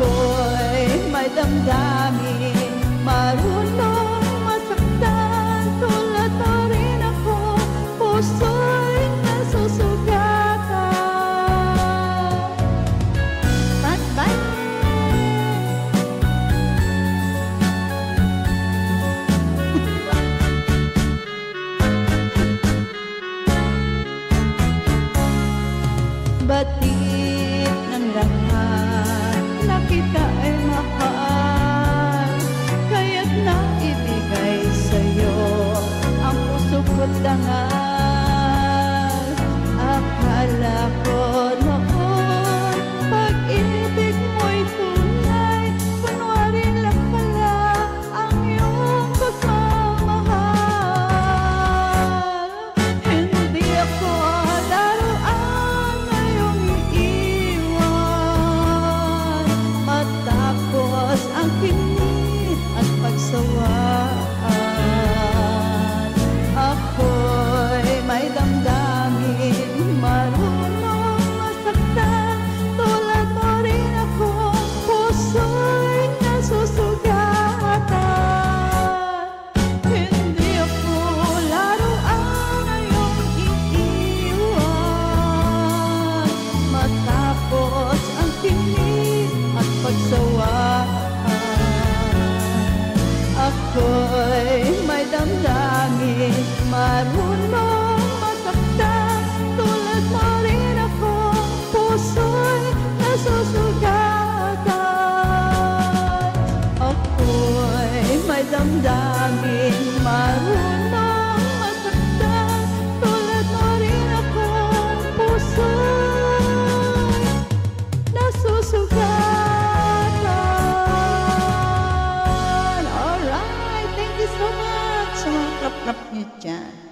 Ako'y may damdamin, marunong masaktan. Tulad mo rin ako, puso'y nasusugatan. Bye-bye! Batid ng lahat na kita ay mahal, kaya't naibigay sa'yo ang puso ko't dangal. Akala ko noon pag-ibig mo'y tunay, kunwari lang pala ang iyong pagmamahal. Hindi ako laruan ngayong iiwan, matapos ang kini at pagsawaan. Ako'y may damdamin, marunong masaktan. Tulad mo rin ako, puso'y nasusugatan. Hindi ako laruan ngayong iiwan, matapos ang kini at pagsawaan. Ako'y may damdamin, marunong masaktan. Tulad mo rin ako, puso'y nasusugatan. Ako'y may damdamin, marunong masaktan. Tulad mo rin ako, puso'y nasusugatan. Alright, thank you so much sa mga klap-klap niyo dyan.